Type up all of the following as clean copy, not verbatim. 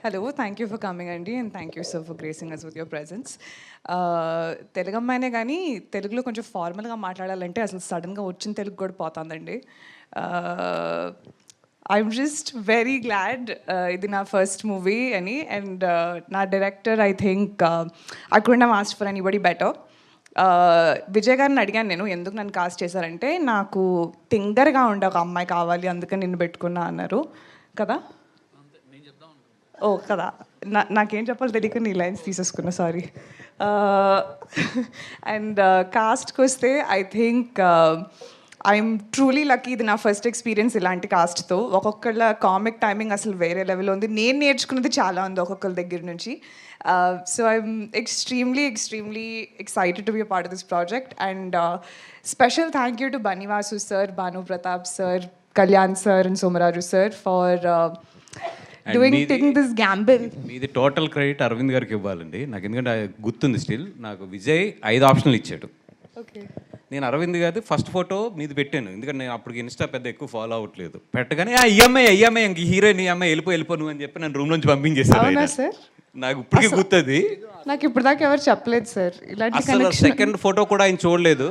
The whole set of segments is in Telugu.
Hello, thank you for coming, Andy, and thank you, sir, for gracing us with your presence. Telugu అమ్మాయినే కానీ తెలుగులో కొంచెం ఫార్మల్గా మాట్లాడాలంటే అసలు సడన్గా వచ్చిన తెలుగు కూడా పోతుందండి. ఐఎమ్ జస్ట్ వెరీ గ్లాడ్ ఇది నా ఫస్ట్ మూవీ అని. అండ్ నా director I think I couldn't have asked for anybody better. Vijay గారిని అడిగాను నేను ఎందుకు నన్ను కాస్ట్ చేశారంటే నాకు తింగర్గా ఉండే ఒక అమ్మాయి కావాలి అందుకని నిన్ను పెట్టుకున్నా అన్నారు కదా. ఓ కదా, నాకేం చెప్పాలి తెలియక నీ లైన్స్ తీసేసుకున్నా, సారీ. అండ్ కాస్ట్కి వస్తే I think I'm truly lucky. ఇది నా ఫస్ట్ ఎక్స్పీరియన్స్ ఇలాంటి కాస్ట్తో. ఒక్కొక్కళ్ళ కామిక్ టైమింగ్ అసలు వేరే లెవెల్లో ఉంది. నేను నేర్చుకున్నది చాలా ఉంది ఒక్కొక్కరి దగ్గర నుంచి. So I'm extremely excited to be a part of this project. And special thank you to Banivasu sir, Bhanu Pratap sir, Kalyan sir and Somaraju sir for doing this gamble. మీది టోటల్ క్రెడిట్ అరవింద్ గారికి ఇవ్వాలండి. నాకు ఎందుకంటే గుర్తుంది స్టిల్. నాకు విజయ్ 5 ఆప్షన్లు ఇచ్చాడు. ఓకే, నేను అరవింద్ గారి ఫస్ట్ ఫోటో మీది పెట్టాను, ఎందుకంటే నేను అప్పటికి ఇన్స్టా పెద్ద ఎక్కువ ఫాలో అవ్వట్లేదు. పెట్టగానే ఈ అమ్మాయి ఇంక హీరోయిన్, ఈ అమ్మాయి వెళ్ళిపో నువ్వు అని చెప్పి నన్ను రూమ్ నుంచి పంపించేశాను. సార్ నాకు ఇప్పటికీ గుర్తుంది. నాకు ఇప్పుడు దాకా ఎవరు చెప్పలేదు సార్ ఇలాంటి. అసలు సెకండ్ ఫోటో కూడా ఆయన చూడలేదు.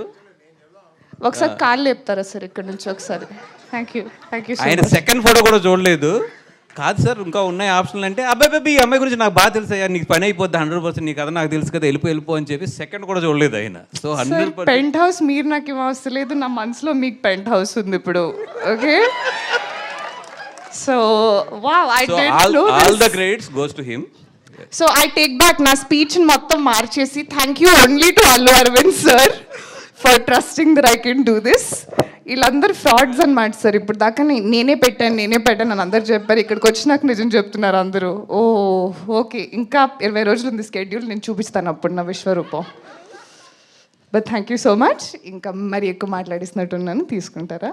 ఒకసారి కాళ్ళు లేపుతారా సార్ ఇక్కడ నుంచి ఒకసారి? Thank you. ఆయన సెకండ్ ఫోటో కూడా చూడలేదు. కాదు సార్ ఇంకా ఉన్నాయి ఆప్షన్లు అంటే, అబ్బాయి ఈ అమ్మాయి గురించి నాకు బాగా తెలుసు, నీకు పని అయిపోద్ది 100%, నీకు కదా నాకు తెలుసు కదా, వెళ్ళిపో అని చెప్పి సెకండ్ కూడా చూడలేదు ఆయన. సో 100% పెంట్ హౌస్ మీరు నాకు ఏం అవసరం లేదు, నా మనసులో మీకు పెంట్ హౌస్ ఉంది ఇప్పుడు. Okay, so wow, I did know this. All the credits goes to him. So I take back నా స్పీచ్ మొత్తం మార్చేసి thank you only to Allu Aravind sir for trusting that I can do this. వీళ్ళందరూ ఫ్రాడ్స్ అనమాట సార్. ఇప్పుడు దాకా నేనే పెట్టాను అని అందరు చెప్పారు. ఇక్కడికి వచ్చినాక నిజం చెప్తున్నారు అందరూ. ఓ ఓకే, ఇంకా 20 రోజులు ఉంది స్కెడ్యూల్, నేను చూపిస్తాను అప్పుడు నా విశ్వరూపం. But thank you so much. ఇంకా మరి ఎక్కువ మాట్లాడిస్తున్నట్టున్నాను, తీసుకుంటారా?